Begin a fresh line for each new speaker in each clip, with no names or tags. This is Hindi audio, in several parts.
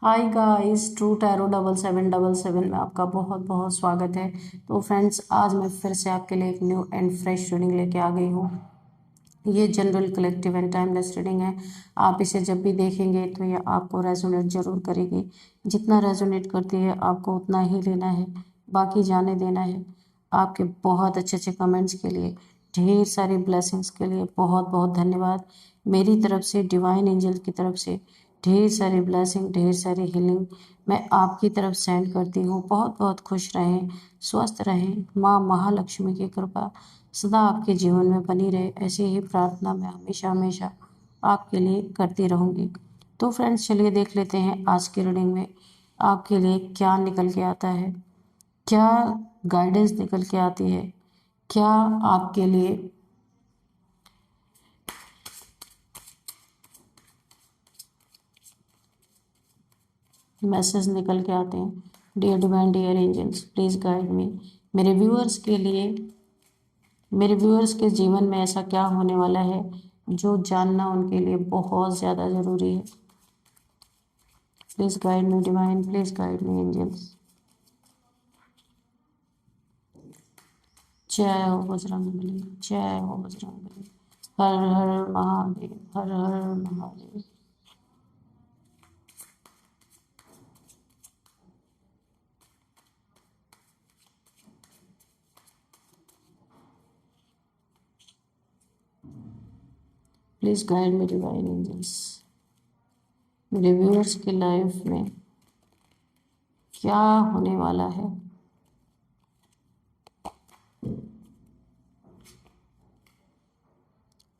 हाय गाइस, ट्रू टैरो 7777 में आपका बहुत बहुत स्वागत है। तो फ्रेंड्स, आज मैं फिर से आपके लिए एक न्यू एंड फ्रेश रीडिंग लेके आ गई हूँ। ये general, collective and timeless reading है। आप इसे जब भी देखेंगे तो ये आपको रेजोनेट जरूर करेगी। जितना रेजोनेट करती है आपको उतना ही लेना है, बाकी जाने देना है। आपके बहुत अच्छे अच्छे कमेंट्स के लिए, ढेर सारी ब्लेसिंग्स के लिए बहुत बहुत धन्यवाद। मेरी तरफ से, डिवाइन एंजल की तरफ से ढेर सारी ब्लेसिंग, ढेर सारी हीलिंग मैं आपकी तरफ सेंड करती हूँ। बहुत बहुत खुश रहें, स्वस्थ रहें। माँ महालक्ष्मी की कृपा सदा आपके जीवन में बनी रहे, ऐसी ही प्रार्थना मैं हमेशा हमेशा आपके लिए करती रहूँगी। तो फ्रेंड्स, चलिए देख लेते हैं आज की रीडिंग में आपके लिए क्या निकल के आता है, क्या गाइडेंस निकल के आती है, क्या आपके लिए मैसेज निकल के आते हैं। Dear divine, dear angels, please guide me. मेरे व्यूअर्स के लिए, मेरे व्यूअर्स के जीवन में ऐसा क्या होने वाला है जो जानना उनके लिए बहुत ज़्यादा ज़रूरी है। Please guide me divine, please guide me angels. जय हो बजरंगबली, जय हो बजरंगबली। हर हर महादेव, हर हर Mahadev. Please guide me divine angels. मेरे व्यूअर्स की लाइफ में क्या होने वाला है।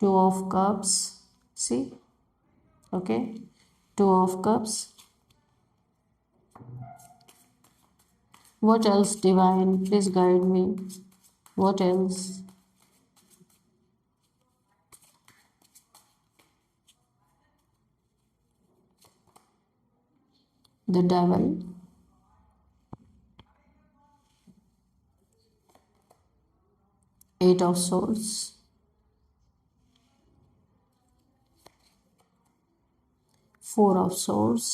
Two of Cups, see, okay, Two of Cups. What else, divine, please guide me. What else? The Devil, Eight of Swords, Four of Swords,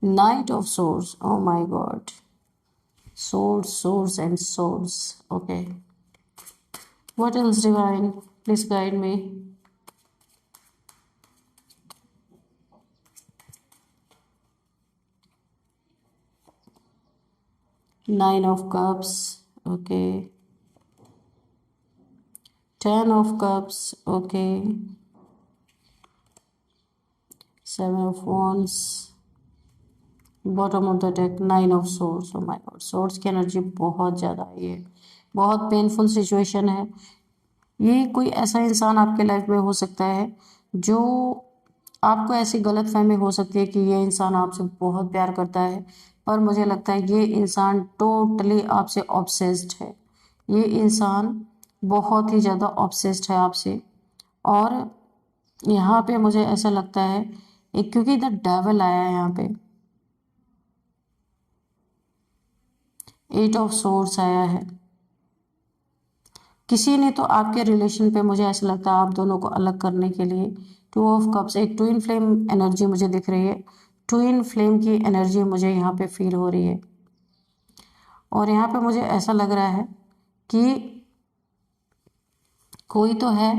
Knight of Swords. Oh my God. Swords, swords and swords. Okay. What else, divine? Please guide me. Nine of Cups. Okay. Ten of Cups. Okay. Seven of Wands. Bottom of the deck, nine of swords. Oh my God, source की एनर्जी बहुत ज़्यादा आई है। बहुत पेनफुल सिचुएशन है। ये कोई ऐसा इंसान आपके लाइफ में हो सकता है जो, आपको ऐसी गलत फहमी हो सकती है कि ये इंसान आपसे बहुत प्यार करता है, पर मुझे लगता है ये इंसान टोटली आपसे ऑब्सेस्ड है। ये इंसान बहुत ही ज़्यादा ऑब्सेस्ड है आपसे। और यहाँ पे मुझे ऐसा लगता है, एक क्योंकि द डेविल आया है यहाँ पे, एट ऑफ सोर्स आया है। किसी ने तो आपके रिलेशन पे, मुझे ऐसा लगता है आप दोनों को अलग करने के लिए, टू ऑफ कप्स, एक ट्विन फ्लेम एनर्जी मुझे दिख रही है। ट्विन फ्लेम की एनर्जी मुझे यहाँ पे फील हो रही है। और यहाँ पे मुझे ऐसा लग रहा है कि कोई तो है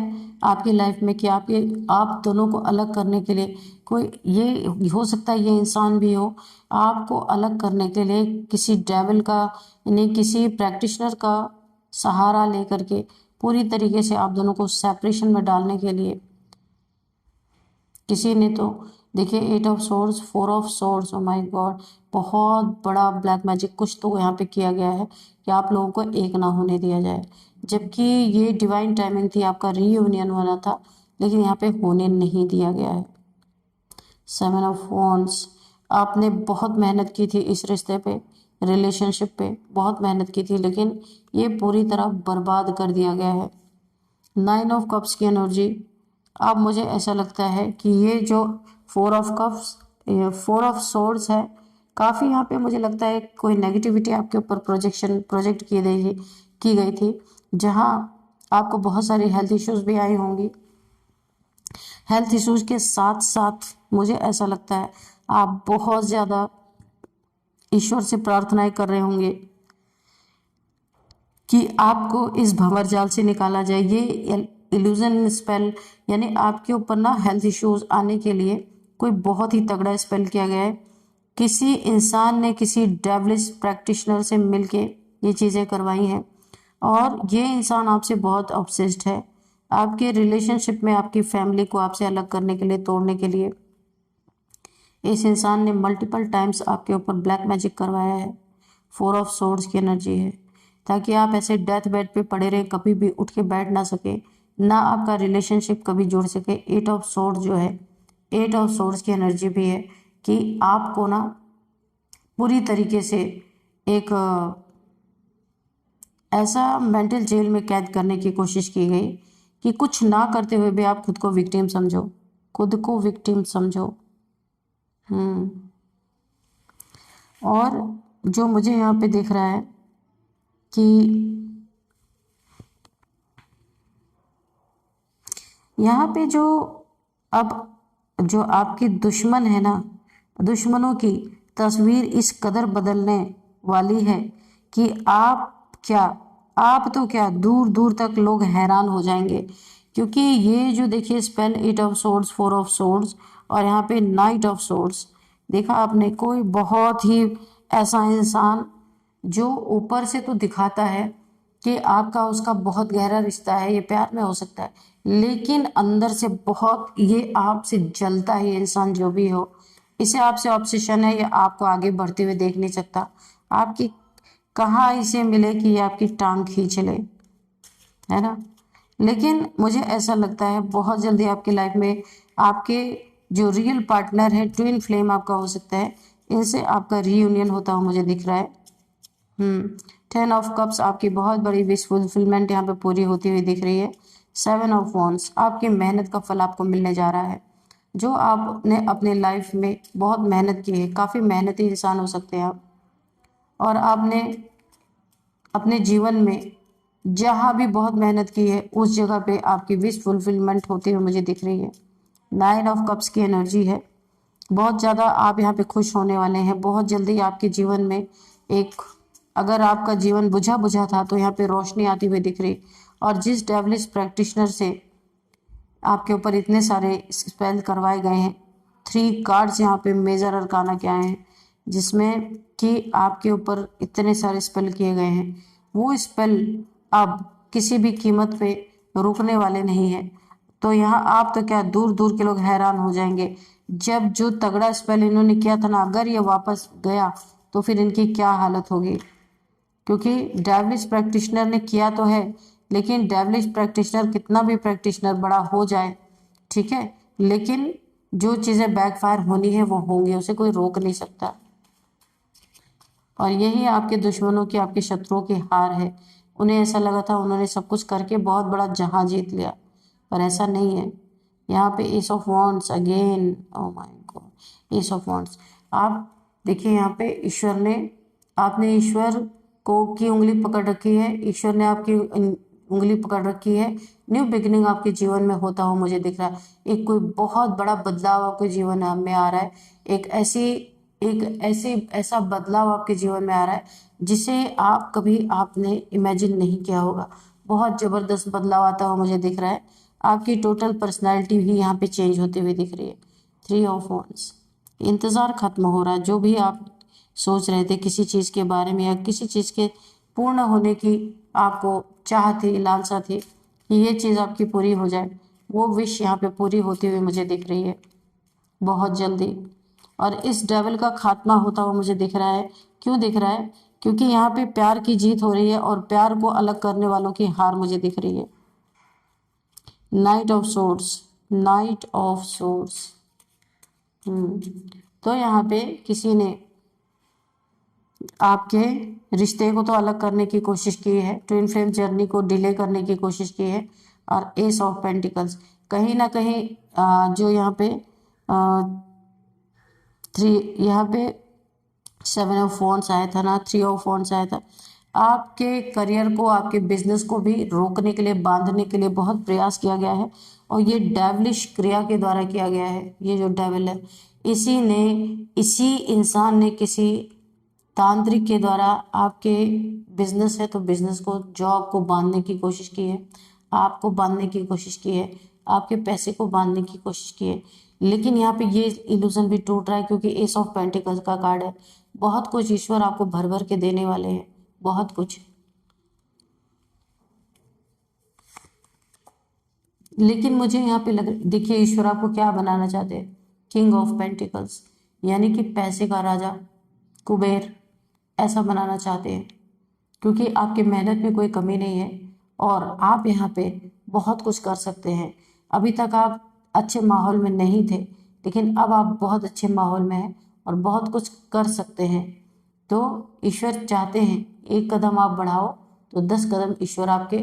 आपकी लाइफ में कि आप दोनों को अलग करने के लिए, कोई, ये हो सकता है ये इंसान भी हो, आपको अलग करने के लिए किसी डेविल का, यानी किसी प्रैक्टिशनर का सहारा लेकर के पूरी तरीके से आप दोनों को सेपरेशन में डालने के लिए किसी ने तो, देखिए, eight of swords, four of swords. Oh my god, बहुत बड़ा ब्लैक मैजिक कुछ तो यहाँ पे किया गया है कि आप लोगों को एक ना होने दिया जाए। जबकि ये डिवाइन टाइमिंग थी, आपका रीयूनियन होना था, लेकिन यहाँ पे होने नहीं दिया गया है। सेवन ऑफ वॉन्ड्स, आपने बहुत मेहनत की थी इस रिश्ते पे, रिलेशनशिप पे बहुत मेहनत की थी, लेकिन ये पूरी तरह बर्बाद कर दिया गया है। नाइन ऑफ कप्स की एनर्जी, अब मुझे ऐसा लगता है कि ये जो four of cups, four of swords है, काफ़ी यहाँ पे मुझे लगता है कोई नेगेटिविटी आपके ऊपर प्रोजेक्ट की गई थी, जहाँ आपको बहुत सारी हेल्थ इश्यूज भी आई होंगी। हेल्थ इश्यूज के साथ साथ मुझे ऐसा लगता है आप बहुत ज़्यादा ईश्वर से प्रार्थनाएं कर रहे होंगे कि आपको इस भंवर जाल से निकाला जाए। ये इल्यूजन स्पेल यानी आपके ऊपर ना हेल्थ इश्यूज आने के लिए कोई बहुत ही तगड़ा स्पेल किया गया है। किसी इंसान ने किसी डेविलिश प्रैक्टिशनर से मिलके ये चीज़ें करवाई हैं और ये इंसान आपसे बहुत ऑब्सेस्ड है। आपके रिलेशनशिप में आपकी फैमिली को आपसे अलग करने के लिए, तोड़ने के लिए इस इंसान ने मल्टीपल टाइम्स आपके ऊपर ब्लैक मैजिक करवाया है। 4 ऑफ सोर्ड्स की एनर्जी है ताकि आप ऐसे डेथ बेड पे पड़े रहे, कभी भी उठ के बैठ ना सके, ना आपका रिलेशनशिप कभी जुड़ सके। 8 ऑफ सोर्ड्स जो है, 8 ऑफ सोर्ड्स की एनर्जी भी है कि आपको ना पूरी तरीके से एक ऐसा मेंटल जेल में कैद करने की कोशिश की गई कि कुछ ना करते हुए भी आप खुद को विक्टिम समझो, खुद को विक्टिम समझो। और जो मुझे यहाँ पे दिख रहा है कि यहाँ पे जो अब जो आपके दुश्मन है ना, दुश्मनों की तस्वीर इस कदर बदलने वाली है कि आप तो क्या दूर दूर तक लोग हैरान हो जाएंगे। क्योंकि ये जो देखिए spell 8 of swords, 4 of swords और यहाँ पे नाइट ऑफ सोर्ड्स, देखा आपने कोई बहुत ही ऐसा इंसान जो ऊपर से तो दिखाता है कि आपका उसका बहुत गहरा रिश्ता है, ये प्यार में हो सकता है, लेकिन अंदर से बहुत ये आपसे जलता है। ये इंसान जो भी हो, इसे आपसे ऑब्सेशन है, ये आपको आगे बढ़ते हुए देख नहीं सकता। आपकी कहाँ इसे मिले कि ये आपकी टांग खींच ले, है ना। लेकिन मुझे ऐसा लगता है बहुत जल्दी आपकी लाइफ में आपके जो रियल पार्टनर है, ट्विन फ्लेम आपका हो सकता है, इनसे आपका रीयूनियन होता हुआ मुझे दिख रहा है। 10 ऑफ कप्स आपकी बहुत बड़ी विश फुलफिलमेंट यहाँ पे पूरी होती हुई दिख रही है। 7 ऑफ वॉन्ड्स आपकी मेहनत का फल आपको मिलने जा रहा है। जो आपने अपने लाइफ में बहुत मेहनत की है, काफ़ी मेहनती इंसान हो सकते हैं आप, और आपने अपने जीवन में जहाँ भी बहुत मेहनत की है उस जगह पे आपकी विश फुलफिलमेंट होती हुई मुझे दिख रही है। 9 ऑफ कप्स की एनर्जी है। बहुत ज़्यादा आप यहाँ पे खुश होने वाले हैं। बहुत जल्दी आपके जीवन में एक, अगर आपका जीवन बुझा बुझा था तो यहाँ पे रोशनी आती हुई दिख रही। और जिस डेविलिश प्रैक्टिशनर से आपके ऊपर इतने सारे स्पेल करवाए गए हैं, 3 कार्ड्स यहाँ पे मेजर अरकाना के आए हैं जिसमें कि आपके ऊपर इतने सारे स्पेल किए गए हैं, वो स्पेल अब किसी भी कीमत पे रुकने वाले नहीं है। तो यहाँ आप तो क्या दूर दूर के लोग हैरान हो जाएंगे जब जो तगड़ा स्पेल इन्होंने किया था ना, अगर ये वापस गया तो फिर इनकी क्या हालत होगी। क्योंकि डेविलिश प्रैक्टिशनर ने किया तो है, लेकिन डेविलिश प्रैक्टिशनर कितना भी प्रैक्टिशनर बड़ा हो जाए, ठीक है, लेकिन जो चीज़ें बैकफायर होनी है वो होंगी, उसे कोई रोक नहीं सकता। और यही आपके दुश्मनों की, आपके शत्रुओं की हार है। उन्हें ऐसा लगा था उन्होंने सब कुछ करके बहुत बड़ा जहां जीत लिया, पर ऐसा नहीं है। यहाँ पे S of wands again, O my God, S of wands. आप देखिए यहाँ पे ईश्वर ने, आपने ईश्वर को की उंगली पकड़ रखी है, ईश्वर ने आपकी उंगली पकड़ रखी है। न्यू बिगिनिंग आपके जीवन में होता हो मुझे दिख रहा है। एक कोई बहुत बड़ा बदलाव आपके जीवन में आ रहा है। ऐसा बदलाव आपके जीवन में आ रहा है जिसे आप कभी आपने इमेजिन नहीं किया होगा। बहुत ज़बरदस्त बदलाव आता हुआ मुझे दिख रहा है। आपकी टोटल पर्सनैलिटी भी यहाँ पे चेंज होती हुई दिख रही है। 3 ऑफ वॉन्ड्स, इंतज़ार खत्म हो रहा है। जो भी आप सोच रहे थे किसी चीज़ के बारे में या किसी चीज़ के पूर्ण होने की आपको चाह थी, लालसा थी कि ये चीज़ आपकी पूरी हो जाए, वो विश यहाँ पे पूरी होती हुई मुझे दिख रही है बहुत जल्दी। और इस डेविल का खात्मा होता हुआ मुझे दिख रहा है। क्यों दिख रहा है? क्योंकि यहाँ पे प्यार की जीत हो रही है और प्यार को अलग करने वालों की हार मुझे दिख रही है। Night of swords, night of swords. तो यहाँ पे किसी ने आपके रिश्ते को तो अलग करने की कोशिश की है, ट्विन फ्लेम जर्नी को डिले करने की कोशिश की है। और एस ऑफ पेंटिकल्स, कहीं ना कहीं जो यहाँ पे 3, यहाँ पे 7 ऑफ वॉन्ड्स आया था ना, 3 ऑफ वॉन्ड्स आया था। आपके करियर को, आपके बिजनेस को भी रोकने के लिए, बांधने के लिए बहुत प्रयास किया गया है, और ये डेविलिश क्रिया के द्वारा किया गया है। ये जो डेविल है, इसी इंसान ने किसी तांत्रिक के द्वारा आपके बिजनेस है तो बिजनेस को, जॉब को बांधने की कोशिश की है, आपको बांधने की कोशिश की है, आपके पैसे को बांधने की कोशिश की है। लेकिन यहाँ पे ये इल्यूजन भी टूट रहा है, क्योंकि एस ऑफ पेंटिकल्स का कार्ड है। बहुत कुछ ईश्वर आपको भर भर के देने वाले हैं, बहुत कुछ। लेकिन मुझे यहाँ पे देखिए, ईश्वर आपको क्या बनाना चाहते हैं, किंग ऑफ पेंटिकल्स, यानी कि पैसे का राजा, कुबेर, ऐसा बनाना चाहते हैं। क्योंकि आपकी मेहनत में कोई कमी नहीं है, और आप यहाँ पे बहुत कुछ कर सकते हैं। अभी तक आप अच्छे माहौल में नहीं थे, लेकिन अब आप बहुत अच्छे माहौल में हैं और बहुत कुछ कर सकते हैं। तो ईश्वर चाहते हैं एक कदम आप बढ़ाओ तो 10 कदम ईश्वर आपके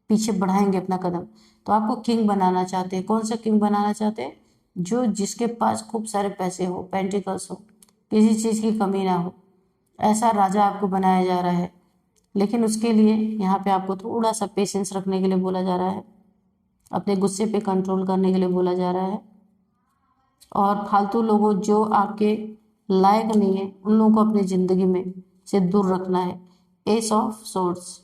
पीछे बढ़ाएंगे अपना कदम। तो आपको किंग बनाना चाहते हैं। कौन सा किंग बनाना चाहते हैं? जो जिसके पास खूब सारे पैसे हो, पेंटिकल्स हो, किसी चीज़ की कमी ना हो, ऐसा राजा आपको बनाया जा रहा है। लेकिन उसके लिए यहाँ पे आपको थोड़ा सा पेशेंस रखने के लिए बोला जा रहा है, अपने गुस्से पे कंट्रोल करने के लिए बोला जा रहा है, और फालतू लोगों जो आपके लायक नहीं है उन लोगों को अपनी ज़िंदगी में से दूर रखना है। एस ऑफ सोर्ड्स,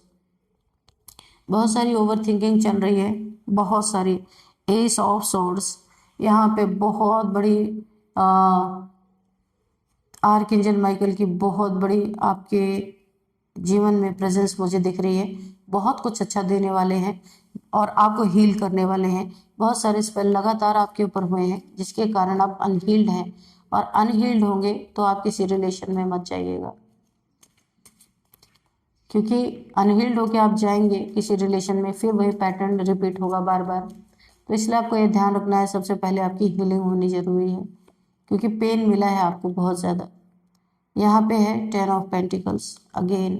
बहुत सारी ओवर थिंकिंग चल रही है, बहुत सारी। एस ऑफ सोर्ड्स, यहाँ पे बहुत बड़ी आर्कएंजल माइकल की बहुत बड़ी आपके जीवन में प्रेजेंस मुझे दिख रही है। बहुत कुछ अच्छा देने वाले हैं और आपको हील करने वाले हैं। बहुत सारे स्पेल लगातार आपके ऊपर हुए हैं, जिसके कारण आप अनहील्ड हैं, और अनहील्ड होंगे तो आप किसी रिलेशन में मत जाइएगा, क्योंकि अनहील्ड होके आप जाएंगे किसी रिलेशन में, फिर वही पैटर्न रिपीट होगा बार बार। तो इसलिए आपको ये ध्यान रखना है, सबसे पहले आपकी हीलिंग होनी ज़रूरी है, क्योंकि पेन मिला है आपको बहुत ज़्यादा। यहाँ पे है 10 of pentacles, again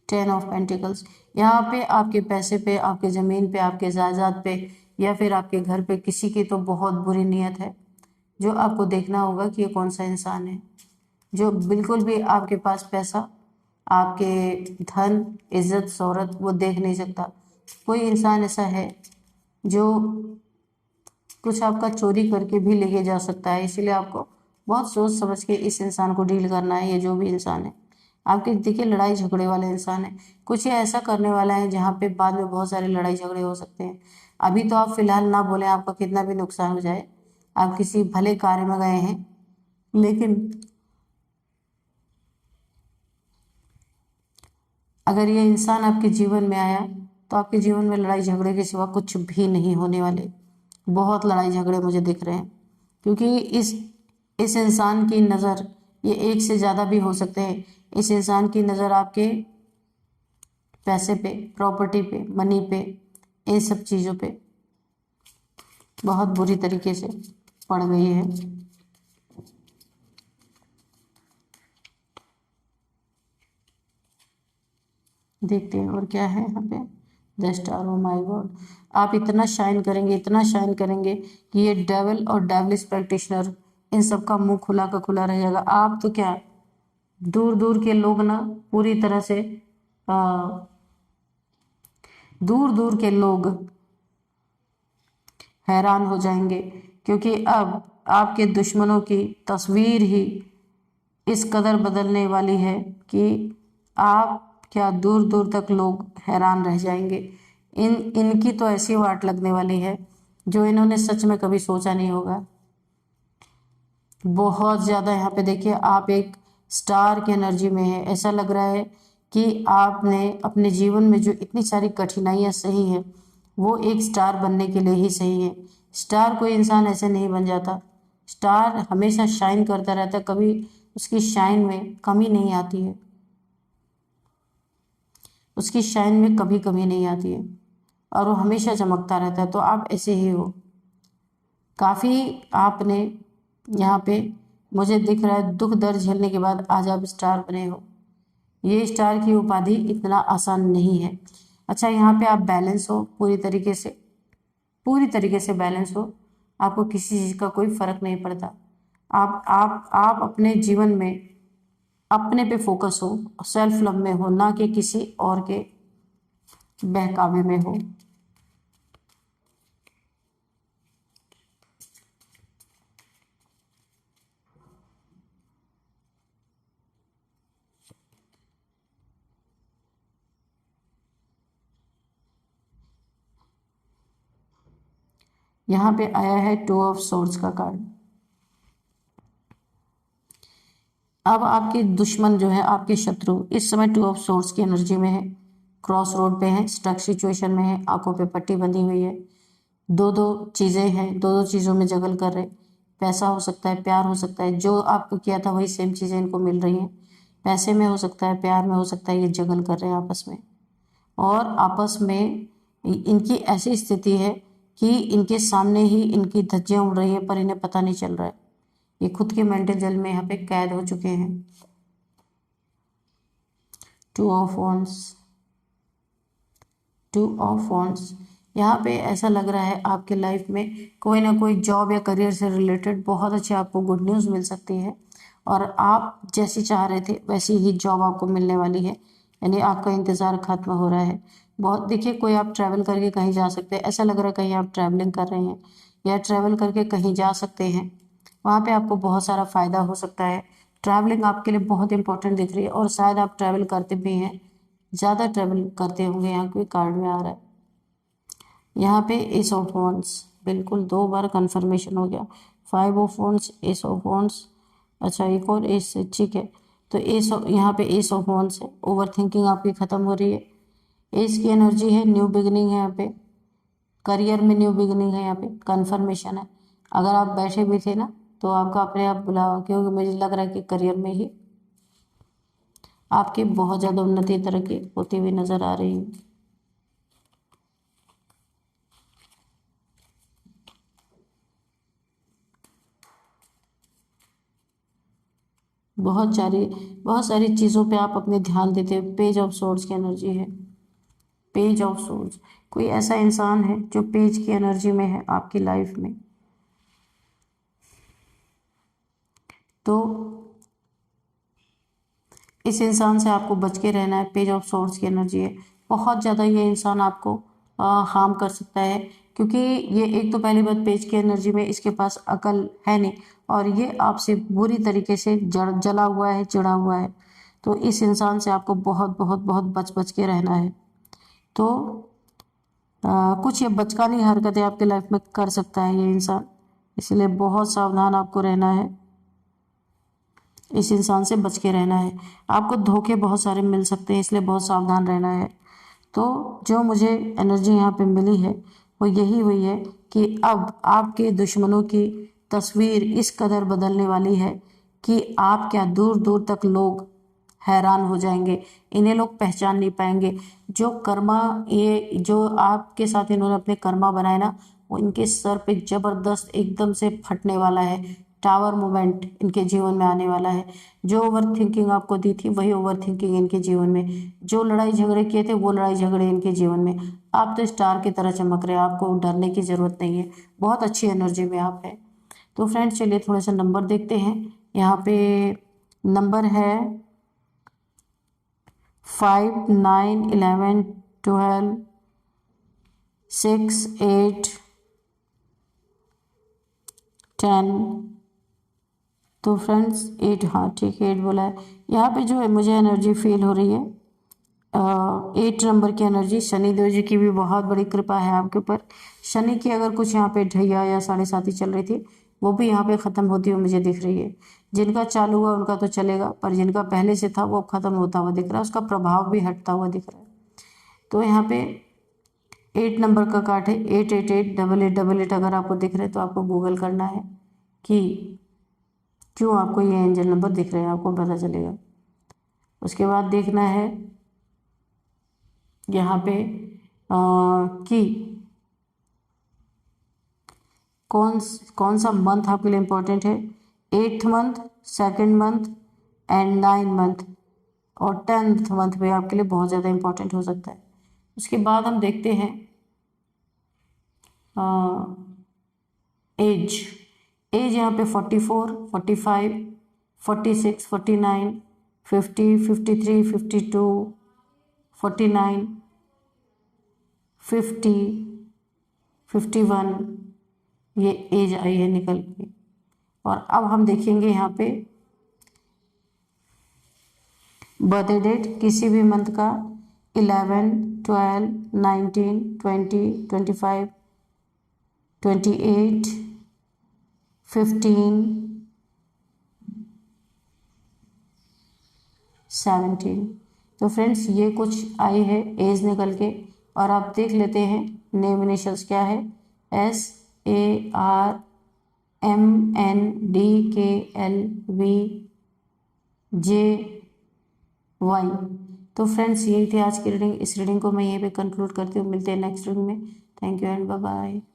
10 of pentacles. यहाँ पे आपके पैसे पे, आपके ज़मीन पे, आपके जायदाद पे, या फिर आपके घर पे किसी की तो बहुत बुरी नीयत है, जो आपको देखना होगा कि ये कौन सा इंसान है, जो बिल्कुल भी आपके पास पैसा, आपके धन, इज्जत, शोहरत वो देख नहीं सकता। कोई इंसान ऐसा है जो कुछ आपका चोरी करके भी लेके जा सकता है। इसीलिए आपको बहुत सोच समझ के इस इंसान को डील करना है। ये जो भी इंसान है आपके, देखिए, लड़ाई झगड़े वाले इंसान है। कुछ ये ऐसा करने वाला है जहाँ पे बाद में बहुत सारे लड़ाई झगड़े हो सकते हैं। अभी तो आप फिलहाल ना बोले, आपका कितना भी नुकसान हो जाए, आप किसी भले कार्य में गए हैं, लेकिन अगर ये इंसान आपके जीवन में आया तो आपके जीवन में लड़ाई झगड़े के सिवा कुछ भी नहीं होने वाले। बहुत लड़ाई झगड़े मुझे दिख रहे हैं, क्योंकि इस इंसान की नज़र, ये एक से ज़्यादा भी हो सकते हैं, इस इंसान की नज़र आपके पैसे पे, प्रॉपर्टी पे, मनी पे, इन सब चीज़ों पे बहुत बुरी तरीके से पड़ गई है। देखते हैं और क्या है यहाँ पे। The star, O my God, आप इतना शाइन करेंगे, इतना शाइन करेंगे कि ये डेविल और डेविलिश प्रैक्टिशनर, इन सब का मुंह खुला का खुला रह जाएगा। आप तो क्या, दूर दूर के लोग ना पूरी तरह से दूर दूर के लोग हैरान हो जाएंगे, क्योंकि अब आपके दुश्मनों की तस्वीर ही इस कदर बदलने वाली है कि आप क्या, दूर दूर तक लोग हैरान रह जाएंगे। इनकी तो ऐसी वाट लगने वाली है जो इन्होंने सच में कभी सोचा नहीं होगा। बहुत ज़्यादा यहाँ पे देखिए, आप एक स्टार की एनर्जी में है। ऐसा लग रहा है कि आपने अपने जीवन में जो इतनी सारी कठिनाइयाँ सही हैं, वो एक स्टार बनने के लिए ही सही है। स्टार कोई इंसान ऐसे नहीं बन जाता। स्टार हमेशा शाइन करता रहता है, कभी उसकी शाइन में कमी नहीं आती है, उसकी शाइन में कभी कमी नहीं आती है, और वो हमेशा चमकता रहता है। तो आप ऐसे ही हो। काफ़ी आपने यहाँ पे, मुझे दिख रहा है, दुख दर्द झेलने के बाद आज आप स्टार बने हो। ये स्टार की उपाधि इतना आसान नहीं है। अच्छा, यहाँ पे आप बैलेंस हो, पूरी तरीके से बैलेंस हो। आपको किसी चीज़ का कोई फर्क नहीं पड़ता। आप अपने जीवन में अपने पे फोकस हो, सेल्फ लव में हो, ना कि किसी और के बहकावे में हो। यहाँ पे आया है 2 ऑफ सोर्ड्स का कार्ड। अब आपके दुश्मन जो है, आपके शत्रु इस समय 2 ऑफ सोर्ड्स की एनर्जी में है, क्रॉस रोड पे है, स्टक सिचुएशन में है, आंखों पे पट्टी बंधी हुई है, दो दो चीज़ें हैं, दो दो चीज़ों में जगल कर रहे। पैसा हो सकता है, प्यार हो सकता है, जो आपको किया था वही सेम चीज़ें इनको मिल रही हैं। पैसे में हो सकता है, प्यार में हो सकता है, ये जगल कर रहे हैं आपस में। और आपस में इनकी ऐसी स्थिति है कि इनके सामने ही इनकी धज्जियां उड़ रही है, पर इन्हें पता नहीं चल रहा है। ये खुद के मेंटल जेल में यहाँ पे कैद हो चुके हैं। 2 ऑफ वॉन्ड्स, 2 ऑफ वॉन्ड्स। यहाँ पे ऐसा लग रहा है आपके लाइफ में कोई ना कोई जॉब या करियर से रिलेटेड बहुत अच्छी आपको गुड न्यूज़ मिल सकती है, और आप जैसी चाह रहे थे वैसी ही जॉब आपको मिलने वाली है, यानी आपका इंतज़ार खत्म हो रहा है। बहुत देखिए, कोई आप ट्रैवल करके कहीं जा सकते हैं, ऐसा लग रहा है कहीं आप ट्रैवलिंग कर रहे हैं या ट्रैवल करके कहीं जा सकते हैं, वहाँ पे आपको बहुत सारा फ़ायदा हो सकता है। ट्रैवलिंग आपके लिए बहुत इंपॉर्टेंट दिख रही है, और शायद आप ट्रैवल करते भी हैं, ज़्यादा ट्रैवल करते होंगे, यहाँ कोई कार्ड में आ रहा है। यहाँ पे एस ऑफ वॉन्ड्स, बिल्कुल 2 बार कंफर्मेशन हो गया। 5 of wands, S of wands, अच्छा एक और एस, ठीक है। तो एस, यहाँ पे एस ऑफ वॉन्ड्स है, ओवर थिंकिंग आपकी ख़त्म हो रही है। एस की एनर्जी है, न्यू बिगिनिंग है, यहाँ पे करियर में न्यू बिगिनिंग है, यहाँ पे कंफर्मेशन है। अगर आप बैठे भी थे ना, तो आपका अपने आप बुलावा, क्योंकि मुझे लग रहा है कि करियर में ही आपकी बहुत ज़्यादा उन्नति तरक्की होती हुई नज़र आ रही है। बहुत सारी चीज़ों पे आप अपने ध्यान देते हो। पेज ऑफ सोर्ड्स की एनर्जी है, पेज ऑफ सोर्ड्स। कोई ऐसा इंसान है जो पेज की एनर्जी में है आपकी लाइफ में, तो इस इंसान से आपको बच के रहना है। पेज ऑफ सोर्ड्स की एनर्जी है, बहुत ज़्यादा ये इंसान आपको हार्म कर सकता है, क्योंकि ये एक तो पहली बात, पेज की एनर्जी में इसके पास अकल है नहीं, और ये आपसे बुरी तरीके से जला हुआ है, चिढ़ा हुआ है। तो इस इंसान से आपको बहुत बहुत बहुत बच बच के रहना है। तो कुछ ये बचकानी हरकतें आपके लाइफ में कर सकता है ये इंसान, इसलिए बहुत सावधान आपको रहना है, इस इंसान से बच के रहना है। आपको धोखे बहुत सारे मिल सकते हैं, इसलिए बहुत सावधान रहना है। तो जो मुझे एनर्जी यहाँ पे मिली है वो यही हुई है कि अब आपके दुश्मनों की तस्वीर इस कदर बदलने वाली है कि आप क्या, दूर दूर तक लोग हैरान हो जाएंगे, इन्हें लोग पहचान नहीं पाएंगे। जो कर्मा, ये जो आपके साथ इन्होंने अपने कर्मा बनाए ना, वो इनके सर पे जबरदस्त एकदम से फटने वाला है। टावर मोमेंट इनके जीवन में आने वाला है। जो ओवर थिंकिंग आपको दी थी वही ओवर थिंकिंग इनके जीवन में, जो लड़ाई झगड़े किए थे वो लड़ाई झगड़े इनके जीवन में। आप तो स्टार की तरह चमक रहे हैं, आपको डरने की ज़रूरत नहीं है, बहुत अच्छी एनर्जी में आप है। तो फ्रेंड्स चलिए थोड़ा सा नंबर देखते हैं। यहाँ पे नंबर है 5, 9, 11, 12, 6, 8, 10। तो फ्रेंड्स 8, हाँ ठीक है, 8 बोला है। यहाँ पे जो है मुझे एनर्जी फील हो रही है 8 नंबर की एनर्जी। शनिदेव जी की भी बहुत बड़ी कृपा है आपके ऊपर। शनि की अगर कुछ यहाँ पे ढैया या 7.5 चल रही थी, वो भी यहाँ पे ख़त्म होती हुई मुझे दिख रही है। जिनका चालू हुआ उनका तो चलेगा, पर जिनका पहले से था वो ख़त्म होता हुआ दिख रहा है, उसका प्रभाव भी हटता हुआ दिख रहा है। तो यहाँ पे 8 नंबर का कार्ड है, 8888888। अगर आपको दिख रहे तो आपको गूगल करना है कि क्यों आपको ये एंजल नंबर दिख रहे हैं, आपको पता चलेगा। उसके बाद देखना है यहाँ पे कि कौन सा मंथ आपके लिए इम्पोर्टेंट है। 8th month, 2nd month and 9th month और 10th मंथ में आपके लिए बहुत ज़्यादा इम्पोर्टेंट हो सकता है। उसके बाद हम देखते हैं एज यहाँ पे 44, 45, 46, 49, 50, 53, 52, 49, 50, 51, ये एज आई है निकल के। और अब हम देखेंगे यहाँ पे बर्थडे डेट किसी भी मंथ का 11, 12, 19, 20, 25, 28, 15, 17। तो फ्रेंड्स ये कुछ आई है एज निकल के। और आप देख लेते हैं नेम इनिशियल्स क्या है, SARMNDKLVJY। तो फ्रेंड्स यही थी आज की रीडिंग। इस रीडिंग को मैं यहीं पे कंक्लूड करती हूँ। मिलते हैं नेक्स्ट रीडिंग में। Thank you and bye bye.